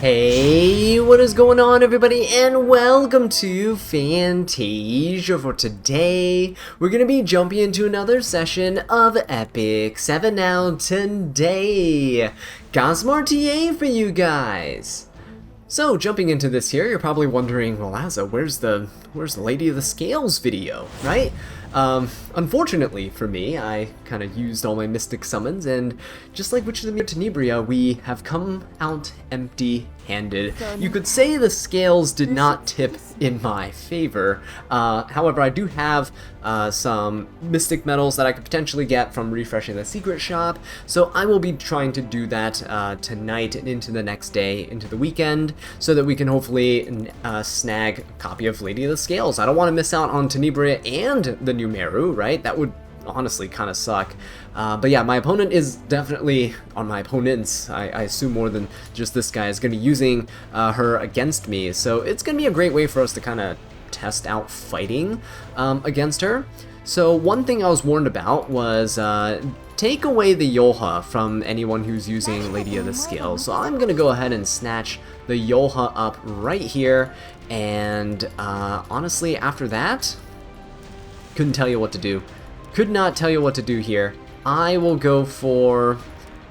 Hey, what is going on everybody, and welcome to Fantasia. For today, we're going to be jumping into another session of Epic 7 now today. Got some RTA for you guys. So, jumping into this here, you're probably wondering, well, Azza, where's the Lady of the Scales video, right? Unfortunately for me, I kind of used all my Mystic Summons, and just like Witches of Tenebria, we have come out empty-handed. You could say the scales did not tip in my favor. However, I do have some Mystic Medals that I could potentially get from refreshing the secret shop, so I will be trying to do that tonight and into the next day, into the weekend, so that we can hopefully snag a copy of Lady of the Scales. I don't want to miss out on Tenebria and the new Meru, right? That would honestly kind of suck. But yeah, my opponent is definitely, on my opponents, I assume more than just this guy, is going to be using her against me. So it's going to be a great way for us to kind of test out fighting against her. So one thing I was warned about was take away the Yolha from anyone who's using Lady of the Scales. So I'm going to go ahead and snatch the Yolha up right here. And honestly, after that, couldn't tell you what to do. Could not tell you what to do here. I will go for...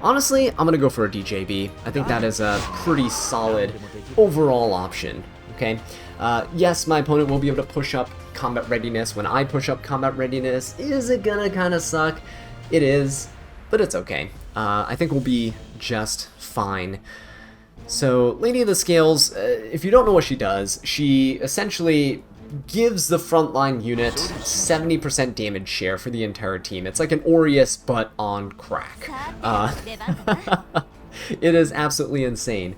Honestly, I'm going to go for a DJB. I think that is a pretty solid overall option. Okay. Yes, my opponent will be able to push up combat readiness. When I push up combat readiness, is it gonna kind of suck? It is, but it's okay. I think we'll be just fine. So, Lady of the Scales, if you don't know what she does, she essentially gives the frontline unit 70% damage share for the entire team. It's like an Aureus, but on crack. It is absolutely insane.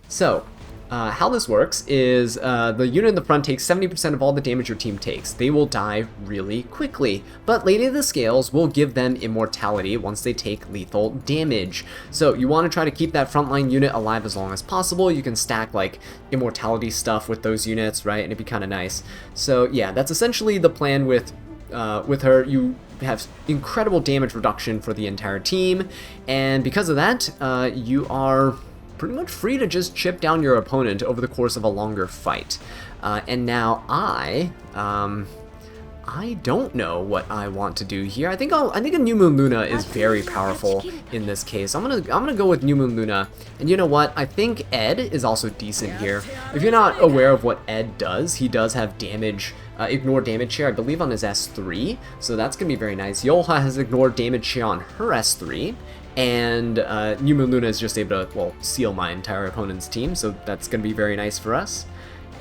So, how this works is the unit in the front takes 70% of all the damage your team takes. They will die really quickly, but Lady of the Scales will give them immortality once they take lethal damage. So you want to try to keep that frontline unit alive as long as possible. You can stack like immortality stuff with those units, right? And it'd be kind of nice. So yeah, that's essentially the plan with her. You have incredible damage reduction for the entire team, and because of that, you are pretty much free to just chip down your opponent over the course of a longer fight. And now I don't know what I want to do here. I think a New Moon Luna is very powerful in this case. I'm gonna go with New Moon Luna. And you know what? I think Ed is also decent here. If you're not aware of what Ed does, he does have damage. Ignore damage share, I believe, on his S3, so that's gonna be very nice. Yolha has ignored damage share on her S3. And New Moon Luna is just able to, well, seal my entire opponent's team, so that's going to be very nice for us.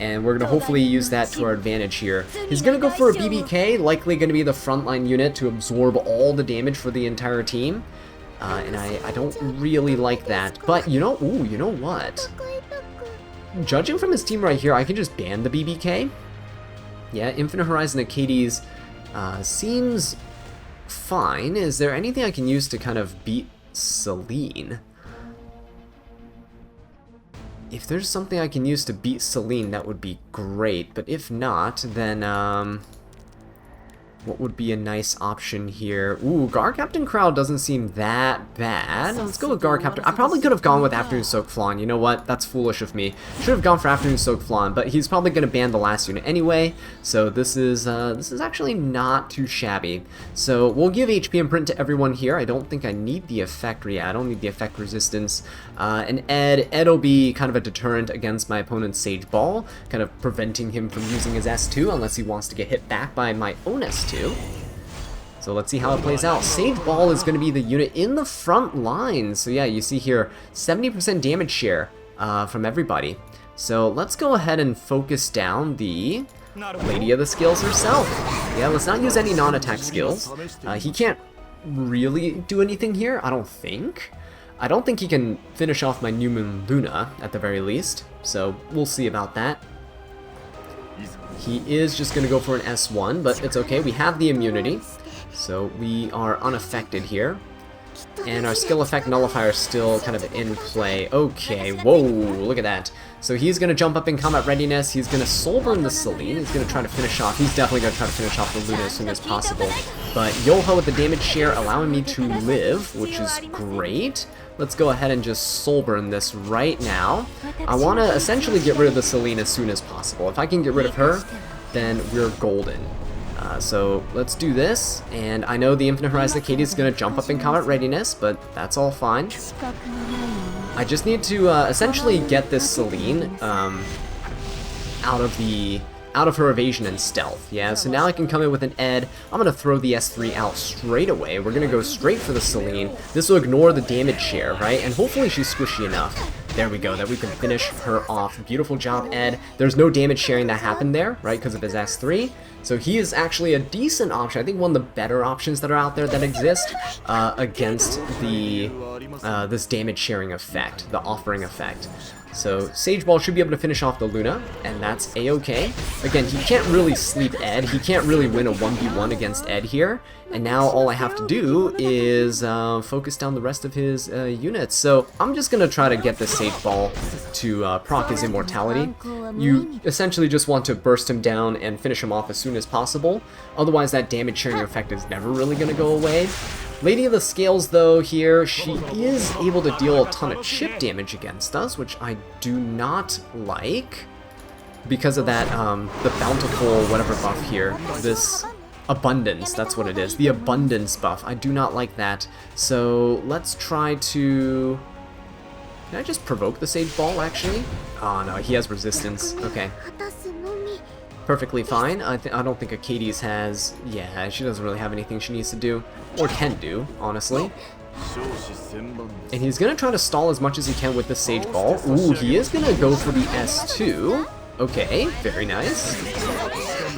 And we're going to hopefully use that to our advantage here. He's going to go for a BBK, likely going to be the frontline unit to absorb all the damage for the entire team. And I don't really like that. But, you know what? Judging from his team right here, I can just ban the BBK. Yeah, Infinite Horizon Acades seems fine. Is there anything I can use to kind of beat Celine? If there's something I can use to beat Celine, that would be great, but if not, then what would be a nice option here? Ooh, Gar Captain Crow doesn't seem that bad. Let's go with Gar Captain. I probably could have gone with Afternoon Soak Flan. You know what? That's foolish of me. Should have gone for Afternoon Soak Flan, but he's probably going to ban the last unit anyway. So this is actually not too shabby. So we'll give HP Imprint to everyone here. I don't think I need the effect. Yeah, I don't need the effect resistance. And Ed will be kind of a deterrent against my opponent's Sage Ball, kind of preventing him from using his S2 unless he wants to get hit back by my own S2. So let's see how it plays out. Sage Ball is going to be the unit in the front line. So yeah, you see here 70% damage share from everybody. So let's go ahead and focus down the Lady of the Scales herself. Yeah, let's not use any non-attack skills. He can't really do anything here, I don't think. I don't think he can finish off my New Moon Luna at the very least. So we'll see about that. He is just going to go for an S1, but it's okay. We have the immunity, so we are unaffected here. And our skill effect nullifier is still kind of in play. Okay, whoa, look at that. So he's going to jump up in combat readiness. He's going to soul burn the Celine. He's going to try to finish off. He's definitely going to try to finish off the Luna as soon as possible. But Yoha with the damage share allowing me to live, which is great. Let's go ahead and just soul burn this right now. I want to essentially get rid of the Celine as soon as possible. If I can get rid of her, then we're golden. So let's do this, and I know the Infinite Horizon Katie is going to jump up in combat readiness, but that's all fine. I just need to essentially get this Celine out of her evasion and stealth. Yeah, so now I can come in with an Ed. I'm going to throw the S3 out straight away. We're going to go straight for the Celine. This will ignore the damage share, right? And hopefully she's squishy enough. There we go, that we can finish her off. Beautiful job, Ed. There's no damage sharing that happened there, right, because of his S3. So he is actually a decent option. I think one of the better options that are out there that exist against the this damage sharing effect, the offering effect. So Sage Ball should be able to finish off the Luna, and that's a-okay. Again, he can't really sleep Ed. He can't really win a 1v1 against Ed here. And now all I have to do is focus down the rest of his units. So I'm just going to try to get the Sage Ball to proc his immortality. You essentially just want to burst him down and finish him off as soon as possible. Otherwise that damage sharing effect is never really going to go away. Lady of the Scales, though, here, she is able to deal a ton of chip damage against us, which I do not like. Because of that, the bountiful whatever buff here, this abundance, that's what it is, the abundance buff. I do not like that. So let's try to... Can I just provoke the Sage Ball, actually? Oh no, he has resistance. Okay. Perfectly fine. I don't think Acades has... Yeah, she doesn't really have anything she needs to do. Or can do, honestly. And he's going to try to stall as much as he can with the Sage Ball. Ooh, he is going to go for the S2. Okay, very nice.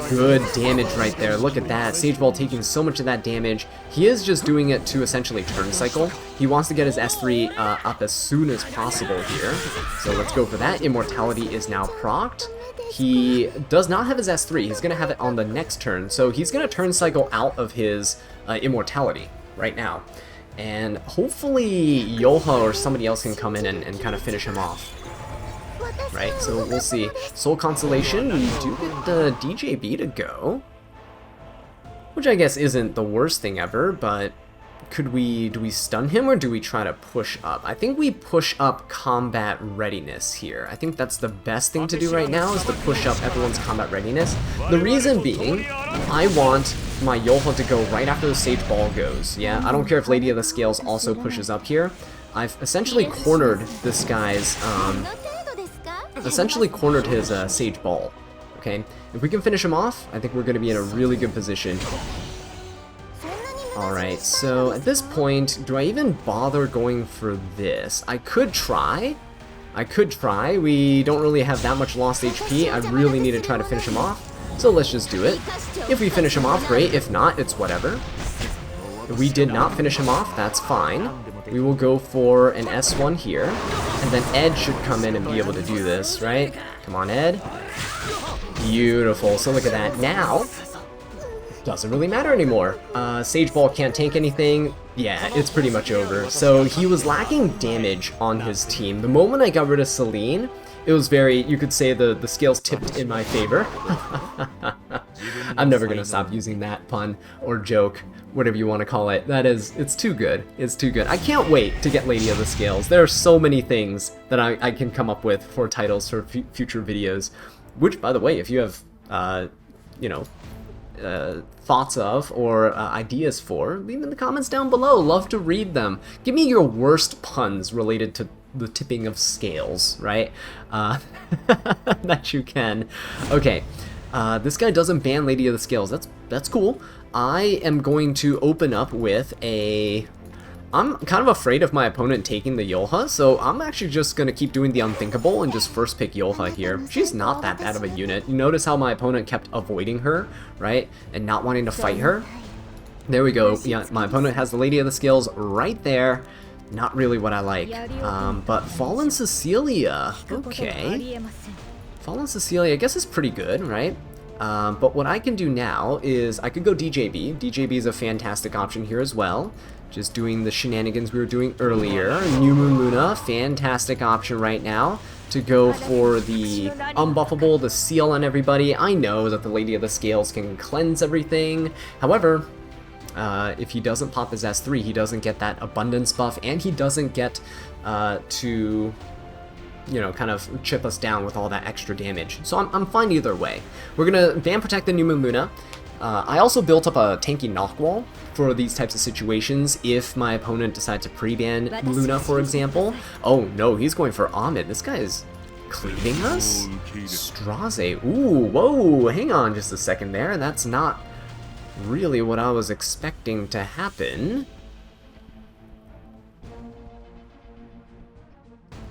Good damage right there. Look at that. Sage Ball taking so much of that damage. He is just doing it to essentially turn cycle. He wants to get his S3 up as soon as possible here. So let's go for that. Immortality is now procced. He does not have his S3. He's going to have it on the next turn. So he's going to turn cycle out of his immortality right now. And hopefully Yoha or somebody else can come in and kind of finish him off. Right, so we'll see. Soul Consolation, we do get the DJB to go. Which I guess isn't the worst thing ever, but do we stun him or do we try to push up? I think we push up combat readiness here. I think that's the best thing to do right now is to push up everyone's combat readiness. The reason being, I want my Yoha to go right after the Sage Ball goes. Yeah, I don't care if Lady of the Scales also pushes up here. I've essentially cornered this guy's, his Sage Ball. Okay, if we can finish him off, I think we're going to be in a really good position. Alright, so at this point, do I even bother going for this? I could try. We don't really have that much lost HP. I really need to try to finish him off. So let's just do it. If we finish him off, great. If not, it's whatever. If we did not finish him off, that's fine. We will go for an S1 here. And then Ed should come in and be able to do this, right? Come on, Ed. Beautiful. So look at that. Now, doesn't really matter anymore. Sage Ball can't tank anything. Yeah, it's pretty much over. So he was lacking damage on his team. The moment I got rid of Celine, it was very, you could say the scales tipped in my favor. I'm never going to stop using that pun or joke, whatever you want to call it. It's too good. It's too good. I can't wait to get Lady of the Scales. There are so many things that I can come up with for titles for future videos. Which, by the way, if you have, thoughts of or ideas for, leave them in the comments down below. Love to read them. Give me your worst puns related to the tipping of scales, right? That you can. Okay, this guy doesn't ban Lady of the Scales. That's cool. I am going to open up with a... I'm kind of afraid of my opponent taking the Yoha, so I'm actually just going to keep doing the unthinkable and just first pick Yoha here. She's not that bad of a unit. You notice how my opponent kept avoiding her, right? And not wanting to fight her? There we go. Yeah, my opponent has the Lady of the Scales right there. Not really what I like. But Fallen Cecilia. Okay. Fallen Cecilia, I guess, is pretty good, right? But what I can do now is I could go DJB. DJB is a fantastic option here as well. Just doing the shenanigans we were doing earlier. New Moon Luna, fantastic option right now to go for the unbuffable, the seal on everybody. I know that the Lady of the Scales can cleanse everything. However, if he doesn't pop his S3, he doesn't get that abundance buff, and he doesn't get to, you know, kind of chip us down with all that extra damage. So I'm fine either way. We're gonna Ban Protect the New Moon Luna. I also built up a tanky knock wall for these types of situations if my opponent decides to pre-ban Luna, for example. Oh no, he's going for Ahmed. This guy is cleaving us? Straze. Ooh, whoa, hang on just a second there. That's not really what I was expecting to happen.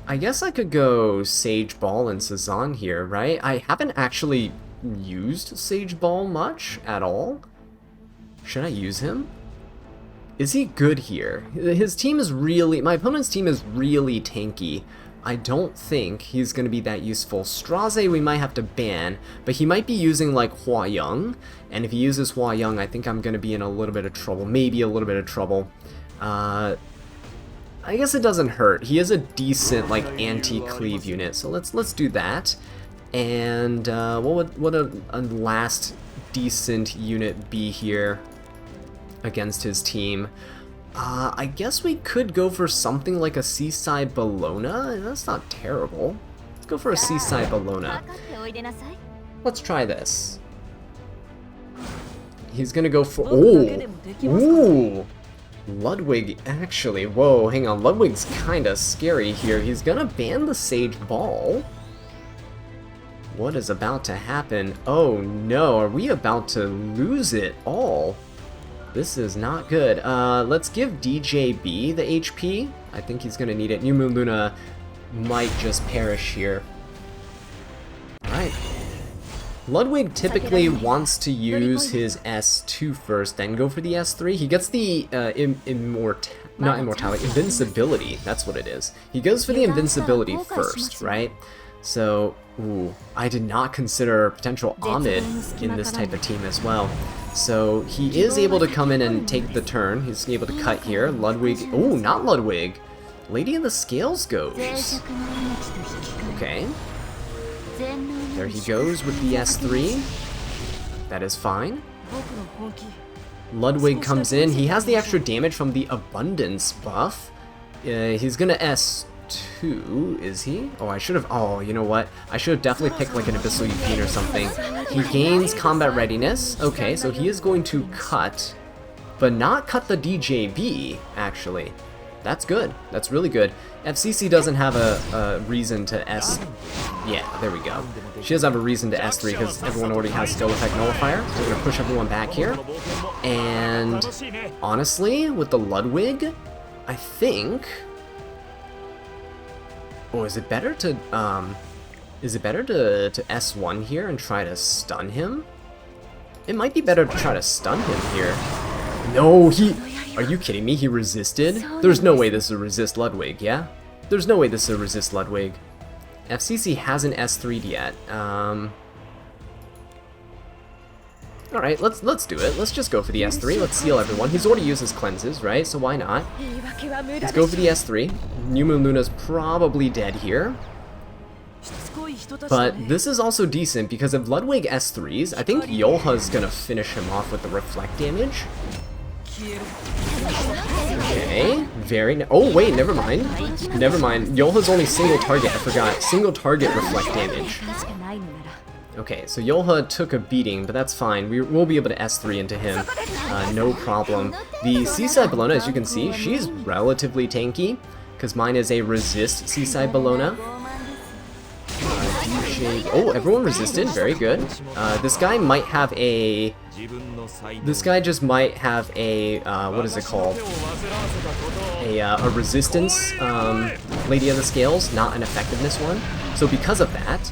I guess I could go Sage Ball and Sazan here, right? I haven't actually used Sage Ball much at all. Should I use him? Is he good here? His team is really... My opponent's team is really tanky. I don't think he's going to be that useful. Straze we might have to ban, but he might be using like Hua Young, and if he uses Hua Young, I think I'm going to be in a little bit of trouble. Maybe a little bit of trouble. I guess it doesn't hurt. He is a decent like anti-cleave unit, so let's do that. And what would a last decent unit be here against his team? I guess we could go for something like a Seaside Bellona. That's not terrible. Let's go for a Seaside Bellona. Let's try this. He's gonna go for... Oh! Ooh! Ludwig, actually. Whoa, hang on. Ludwig's kinda scary here. He's gonna ban the Sage Ball. What is about to happen? Oh no, are we about to lose it all? This is not good. Let's give DJB the HP. I think he's gonna need it. New Moon Luna might just perish here. Alright. Ludwig typically wants to use his S2 first, then go for the S3. He gets the invincibility. That's what it is. He goes for the invincibility first, right? So, ooh, I did not consider potential Ahmed in this type of team as well. So he is able to come in and take the turn. He's able to cut here. Ludwig, oh, not Ludwig. Lady of the Scales goes. Okay. There he goes with the S3. That is fine. Ludwig comes in. He has the extra damage from the abundance buff. He's gonna S2, is he? Oh, I should have... Oh, you know what? I should have definitely picked like an Abyssal Yupine or something. He gains combat readiness. Okay, so he is going to cut, but not cut the DJB, actually. That's good. That's really good. FCC doesn't have a reason to S... Yeah, there we go. She doesn't have a reason to S3 because everyone already has Still Effect Nullifier. So we're going to push everyone back here. And honestly, with the Ludwig, I think... Oh, is it better to S1 here and try to stun him? It might be better to try to stun him here. No, are you kidding me? He resisted? There's no way this is a resist Ludwig, yeah? There's no way this is a resist Ludwig. FCC hasn't S3'd yet. Alright, let's do it. Let's just go for the S3. Let's seal everyone. He's already used his cleanses, right? So why not? Let's go for the S3. New Moon Luna's probably dead here. But this is also decent because if Ludwig S3s, I think Yolha's gonna finish him off with the reflect damage. Okay, oh wait, never mind. Never mind. Yolha's only single target, I forgot. Single target reflect damage. Okay, so Yolha took a beating, but that's fine. We'll be able to S3 into him, no problem. The Seaside Bellona, as you can see, she's relatively tanky, because mine is a resist Seaside Bellona. Oh, everyone resisted, very good. This guy might have a... This guy just might have a, what is it called? A resistance, Lady of the Scales, not an effectiveness one. So because of that,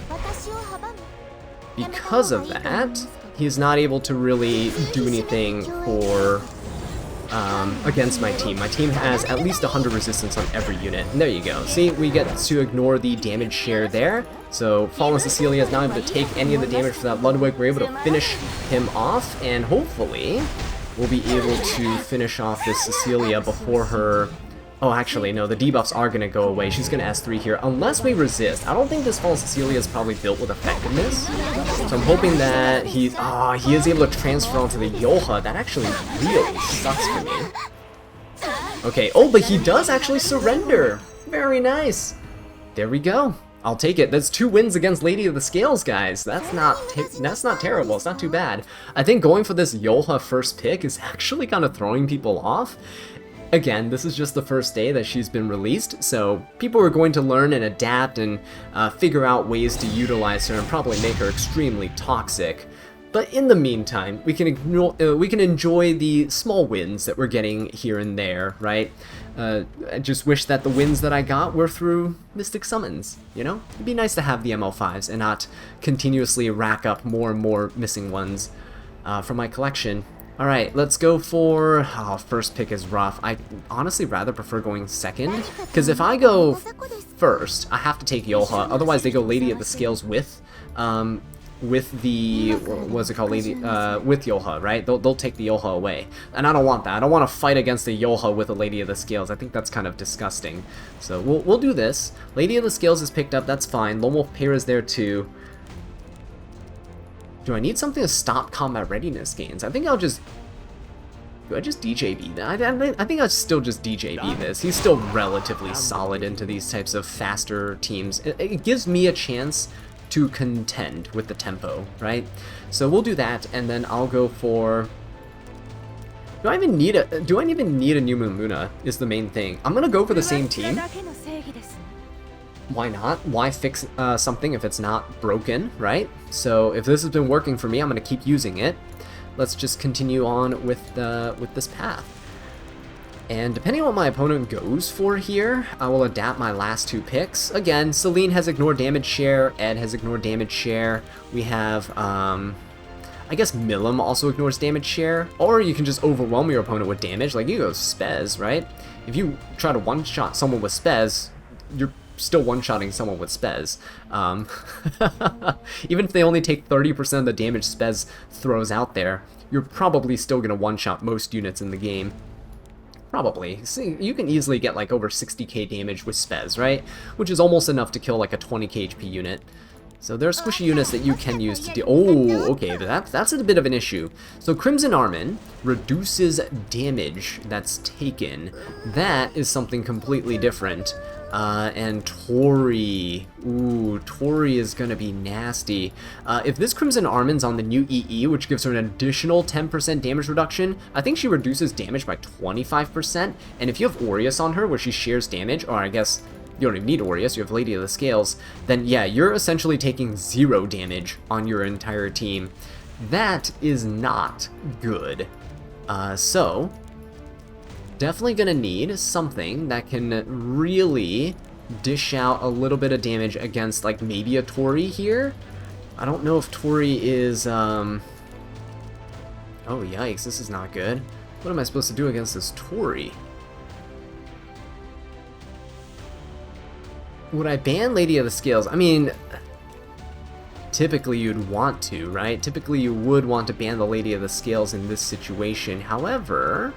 he is not able to really do anything for against my team. My team has at least 100 resistance on every unit. And there you go. See, we get to ignore the damage share there. So Fallen Cecilia is not able to take any of the damage for that Ludwig. We're able to finish him off, and hopefully we'll be able to finish off this Cecilia before her... Oh, actually, no, the debuffs are going to go away. She's going to S3 here, unless we resist. I don't think this Fallen Cecilia is probably built with effectiveness. So I'm hoping that he is able to transfer onto the Yoha. That actually really sucks for me. Okay, oh, but he does actually surrender. Very nice. There we go. I'll take it. That's 2 wins against Lady of the Scales, guys. That's not terrible. It's not too bad. I think going for this Yoha first pick is actually kind of throwing people off. Again, this is just the first day that she's been released, so people are going to learn and adapt and figure out ways to utilize her and probably make her extremely toxic. But in the meantime, we can enjoy the small wins that we're getting here and there, right? I just wish that the wins that I got were through Mystic Summons, you know? It'd be nice to have the ML5s and not continuously rack up more and more missing ones from my collection. Alright, let's go for... Oh, first pick is rough. I honestly rather prefer going second, because if I go first, I have to take Yoha. Otherwise, they go Lady of the Scales with the... What's it called? With Yoha, right? They'll take the Yoha away. And I don't want that. I don't want to fight against the Yoha with a Lady of the Scales. I think that's kind of disgusting. So we'll do this. Lady of the Scales is picked up, that's fine. Lone Wolf Pera is there too. Do I need something to stop combat readiness gains? I think I'll just... Do I just DJB that? I think I'll still just DJB this. He's still relatively solid into these types of faster teams. It gives me a chance to contend with the tempo, right? So we'll do that, and then I'll go for... Do I even need a New Moon Luna is the main thing. I'm gonna go for the same team. Why not? Why fix something if it's not broken, right? So if this has been working for me, I'm going to keep using it. Let's just continue on with this path. And depending on what my opponent goes for here, I will adapt my last 2 picks. Again, Celine has ignored damage share, Ed has ignored damage share. We have, I guess Milim also ignores damage share. Or you can just overwhelm your opponent with damage, like you go Spez, right? If you try to one-shot someone with Spez, you're still one-shotting someone with Spez. Even if they only take 30% of the damage Spez throws out there, you're probably still going to one-shot most units in the game. Probably. See, you can easily get like over 60k damage with Spez, right? Which is almost enough to kill like a 20k HP unit. So there are squishy units that you can use to deal. Oh, okay, that's a bit of an issue. So Crimson Armin reduces damage that's taken. That is something completely different. And Tori. Ooh, Tori is gonna be nasty. If this Crimson Armin's on the new EE, which gives her an additional 10% damage reduction, I think she reduces damage by 25%. And if you have Aureus on her, where she shares damage, or I guess you don't even need Aureus, you have Lady of the Scales, then yeah, you're essentially taking 0 damage on your entire team. That is not good. So definitely gonna need something that can really dish out a little bit of damage against like maybe a Tori here. I don't know if Tori is oh yikes, this is not good. What am I supposed to do against this Tori? Would I ban Lady of the Scales? I mean, typically you'd want to, right? Typically you would want to ban the Lady of the Scales in this situation. However,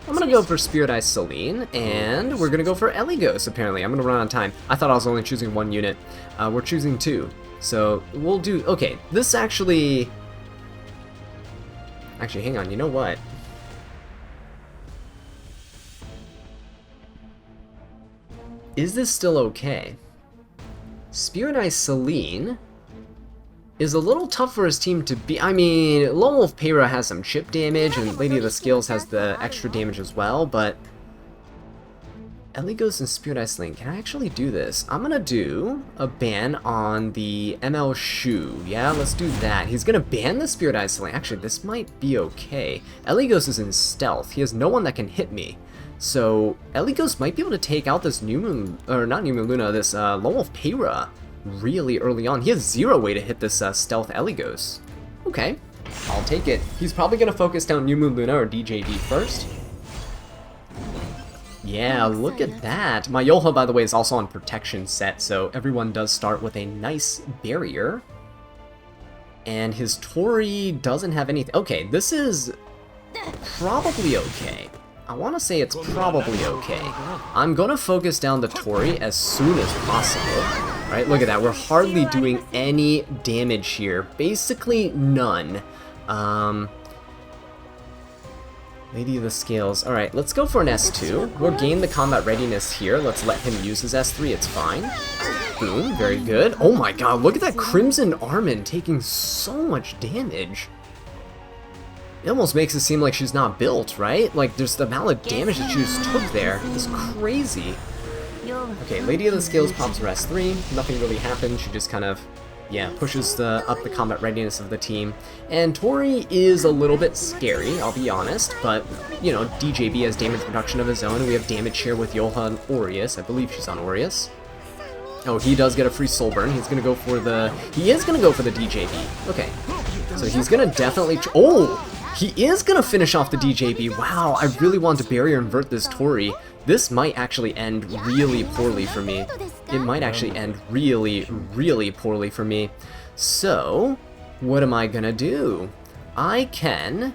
I'm gonna go for Spirit Eye Celine, and we're gonna go for Eligos, apparently. I'm gonna run on time. I thought I was only choosing 1 unit. We're choosing 2. So we'll do, okay, this actually, hang on, you know what? Is this still okay? Spirit Eye Celine is a little tough for his team to be. I mean, Lone Wolf Pera has some chip damage, and Lady of the Scales has the extra damage as well, but Eligos and Spirit Eye Celine, can I actually do this? I'm gonna do a ban on the ML Shu. Yeah, let's do that. He's gonna ban the Spirit Eye Celine. Actually, this might be okay. Eligos is in stealth. He has no one that can hit me. So Eligos might be able to take out this New Moon, or not New Moon Luna, this Lone Wolf Pera really early on. He has 0 way to hit this stealth Eligos. Okay, I'll take it. He's probably going to focus down New Moon Luna or DJD first. Yeah, look at that. My Yoha, by the way, is also on protection set, so everyone does start with a nice barrier. And his Tori doesn't have anything. Okay, this is probably okay. I want to say it's probably okay. I'm gonna focus down the Tori as soon as possible. Right, look at that. We're hardly doing any damage here. Basically none. Lady of the Scales. Alright, let's go for an S2. We'll gain the combat readiness here. Let's let him use his S3. It's fine. Boom. Very good. Oh my god, look at that Crimson Armin taking so much damage. It almost makes it seem like she's not built, right? Like, there's the amount of damage that she just took there. It's crazy. Okay, Lady of the Scales pops her S3. Nothing really happens. She just kind of, yeah, pushes up the combat readiness of the team. And Tori is a little bit scary, I'll be honest, but, you know, DJB has damage reduction of his own, and we have damage share with Yoha and Aureus. I believe she's on Aureus. Oh, he does get a free soul burn. He's gonna go for the... He is gonna go for the DJB. Okay. So he's gonna definitely... Oh! He is gonna finish off the DJB. Wow, I really want to barrier invert this Tori. This might actually end really poorly for me. It might actually end really, really poorly for me. So, what am I gonna do? I can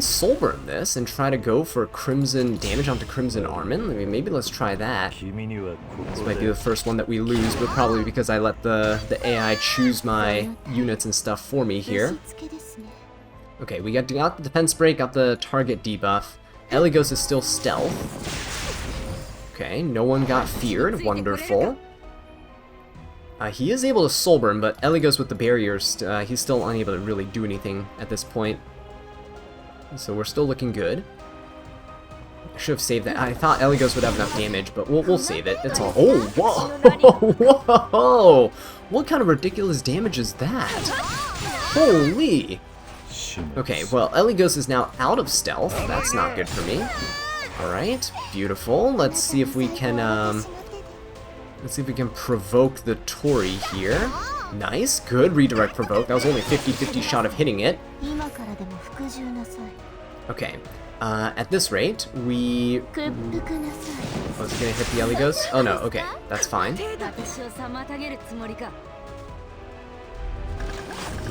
soul burn this and try to go for crimson damage onto Crimson Armin. I mean, maybe let's try that. This might be the first one that we lose, but probably because I let the AI choose my units and stuff for me here. Okay, we got the defense break, got the target debuff. Eligos is still stealth. Okay, no one got feared. Wonderful. He is able to soul burn, but Eligos with the barriers, he's still unable to really do anything at this point. So we're still looking good. I should have saved that. I thought Eligos would have enough damage, but we'll save it. It's all... Oh, whoa! Whoa! What kind of ridiculous damage is that? Holy! Okay, well, Eligos is now out of stealth. That's not good for me. Alright, beautiful. Let's see if we can, provoke the Tori here. Nice, good redirect provoke. That was only 50-50 shot of hitting it. Okay, at this rate, we... Was he gonna hit the Eligos? Oh no, okay, that's fine. He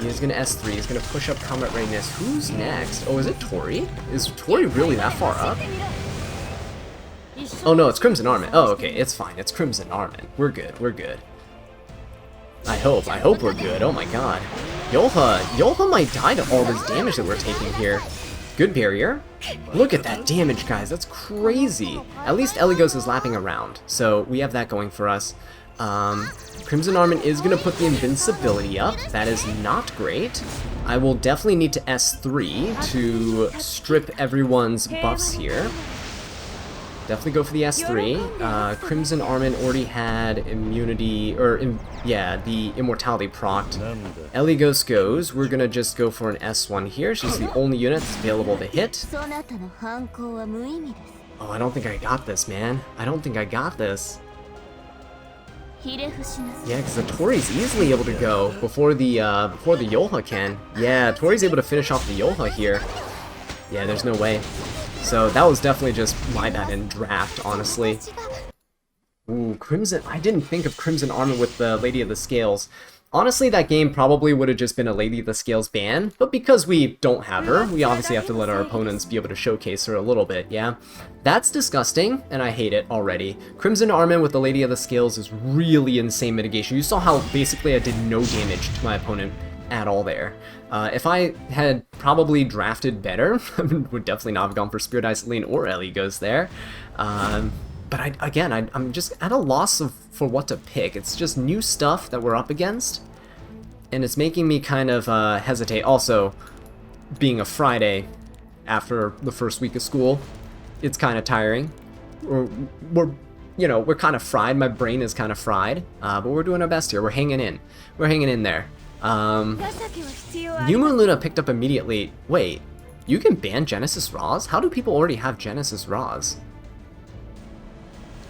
is gonna S3, he's gonna push up combat readiness. Who's next? Oh, is it Tori? Is Tori really that far up? Oh no, it's Crimson Armin. Oh, okay, it's fine, it's Crimson Armin. We're good, we're good. I hope we're good. Oh my god. Yoha might die to all this damage that we're taking here. Good barrier. Look at that damage, guys. That's crazy. At least Eligos is lapping around, so we have that going for us. Crimson Armin is going to put the invincibility up. That is not great. I will definitely need to S3 to strip everyone's buffs here. Definitely go for the S3. Crimson Armin already had immunity, the immortality procced. Eligos goes. We're gonna just go for an S1 here. She's the only unit that's available to hit. Oh, I don't think I got this, man. I don't think I got this. Yeah, because the Tori's easily able to go before the Yoha can. Yeah, Tori's able to finish off the Yoha here. Yeah, there's no way. So that was definitely just my bad in draft, honestly. Ooh, Crimson... I didn't think of Crimson Armin with the Lady of the Scales. Honestly, that game probably would have just been a Lady of the Scales ban, but because we don't have her, we obviously have to let our opponents be able to showcase her a little bit, yeah? That's disgusting, and I hate it already. Crimson Armin with the Lady of the Scales is really insane mitigation. You saw how basically I did no damage to my opponent at all there. If I had probably drafted better, I would definitely not have gone for Spirit Isoline or Eligos there. But I'm just at a loss for what to pick. It's just new stuff that we're up against, and it's making me kind of hesitate. Also, being a Friday after the first week of school, it's kind of tiring. We're kind of fried. My brain is kind of fried, but we're doing our best here. We're hanging in. We're hanging in there. New Moon Luna picked up immediately. Wait, you can ban Genesis Raws? How do people already have Genesis Raws?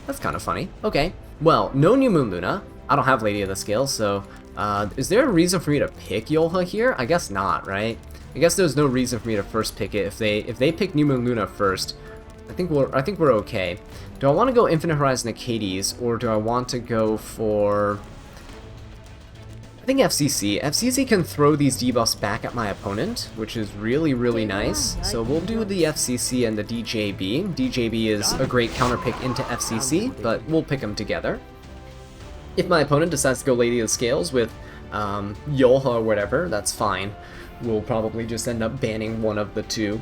That's kind of funny. Okay, well, no New Moon Luna. I don't have Lady of the Scales, so is there a reason for me to pick Yoha here? I guess not, right? I guess there's no reason for me to first pick it. If they pick New Moon Luna first, I think we're okay. Do I want to go Infinite Horizon Acades, or do I want to go for think FCC can throw these debuffs back at my opponent, which is really, really nice. So we'll do the FCC and the DJB. DJB is a great counter pick into FCC, but we'll pick them together. If my opponent decides to go Lady of the Scales with Yoha or whatever, that's fine. We'll probably just end up banning one of the two.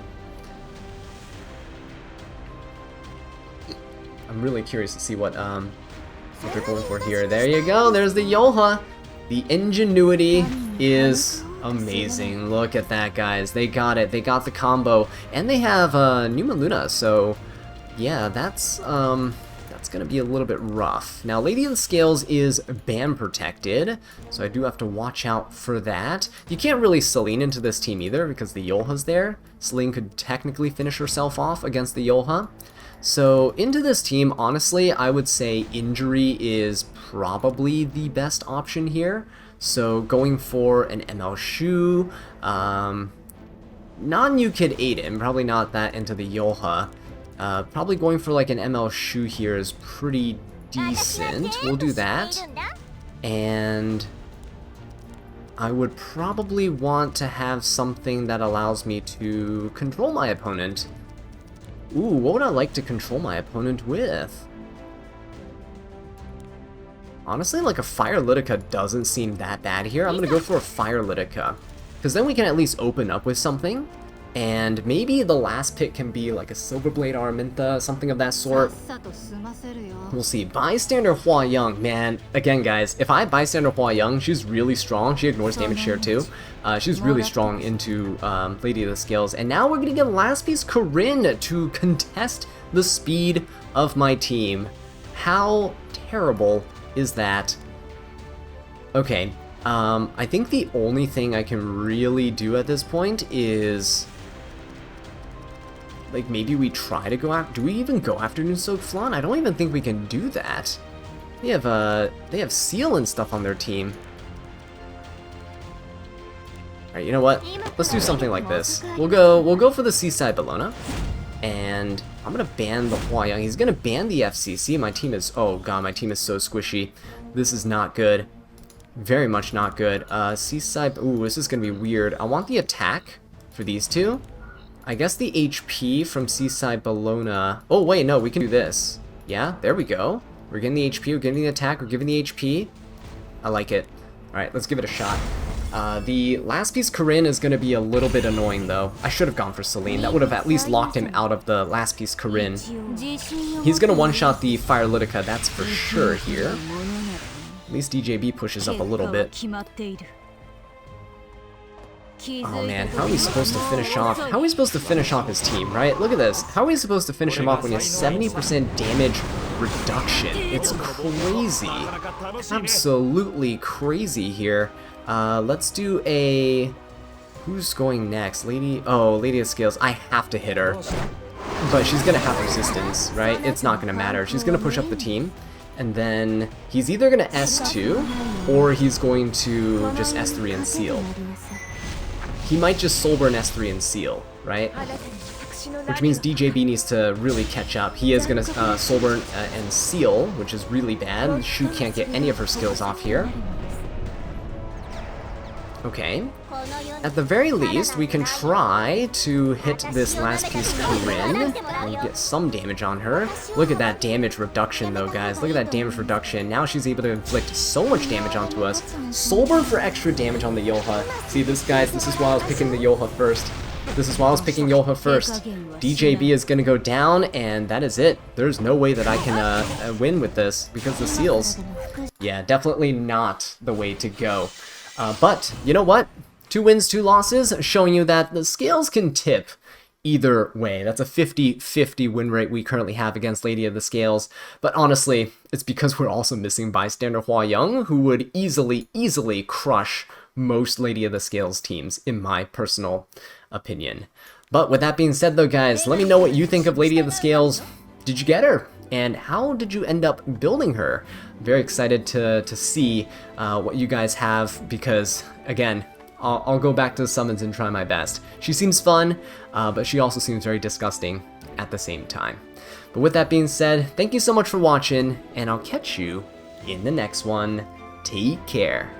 I'm really curious to see what they're going for here. There you go, there's the Yoha! The ingenuity is amazing. Look at that, guys. They got it. They got the combo. And they have Numa Luna, so yeah, that's gonna be a little bit rough. Now, Lady of the Scales is ban protected, so I do have to watch out for that. You can't really Celine into this team either because the Yoha's there. Celine could technically finish herself off against the Yoha. So into this team, honestly, I would say Injury is probably the best option here. So going for an ML Shu, non-New Kid Aiden, probably not that into the Yoha. Probably going for like an ML Shu here is pretty decent. We'll do that. And I would probably want to have something that allows me to control my opponent. Ooh, what would I like to control my opponent with? Honestly, like a Fire Litica doesn't seem that bad here. I'm gonna go for a Fire Litica, because then we can at least open up with something. And maybe the last pick can be like a Silverblade Araminta, something of that sort. We'll see. Bystander Hua Young, man, again guys, if I Bystander Hua Young, she's really strong. She ignores damage share too. She's really strong into Lady of the Scales. And now we're gonna get last piece Corinne to contest the speed of my team. How terrible is that? Okay, I think the only thing I can really do at this point is, like, maybe we try to go after... Do we even go after Nusok Flan? I don't even think we can do that. They have Seal and stuff on their team. Alright, you know what? Let's do something like this. We'll go for the Seaside Bellona. And I'm gonna ban the Hua-Young. He's gonna ban the FCC. My team is... Oh god, my team is so squishy. This is not good. Very much not good. Seaside... Ooh, this is gonna be weird. I want the attack for these two. I guess the HP from Seaside Bellona... Oh, wait, no, we can do this. Yeah, there we go. We're getting the HP, we're getting the attack, we're giving the HP. I like it. Alright, let's give it a shot. The last piece Corinne is going to be a little bit annoying, though. I should have gone for Celine. That would have at least locked him out of the last piece Corinne. He's going to one-shot the Fire Litica, that's for sure here. At least DJB pushes up a little bit. Oh man, how are we supposed to finish off? How are we supposed to finish off his team, right? Look at this. How are we supposed to finish him off when he has 70% damage reduction? It's crazy. Absolutely crazy here. Let's do a... Who's going next? Lady... Oh, Lady of Scales. I have to hit her. But she's gonna have resistance, right? It's not gonna matter. She's gonna push up the team. And then he's either gonna S2, or he's going to just S3 and seal. He might just Soulburn S3 and seal, right? Which means DJB needs to really catch up. He is going to Soulburn and seal, which is really bad. Shu can't get any of her skills off here. Okay. At the very least, we can try to hit this last piece Corinne and get some damage on her. Look at that damage reduction though, guys. Look at that damage reduction. Now she's able to inflict so much damage onto us. Soulburn for extra damage on the Yoha. See this, guys? This is why I was picking the Yoha first. This is why I was picking Yoha first. DJB is going to go down, and that is it. There's no way that I can win with this because the seals. Yeah, definitely not the way to go. But, you know what? 2 wins, 2 losses, showing you that the scales can tip either way. That's a 50-50 win rate we currently have against Lady of the Scales. But honestly, it's because we're also missing Bystander Hua Young, who would easily crush most Lady of the Scales teams, in my personal opinion. But with that being said though, guys, let me know what you think of Lady of the Scales. Did you get her? And how did you end up building her? I'm very excited to see what you guys have, because, again, I'll go back to the summons and try my best. She seems fun, but she also seems very disgusting at the same time. But with that being said, thank you so much for watching, and I'll catch you in the next one. Take care.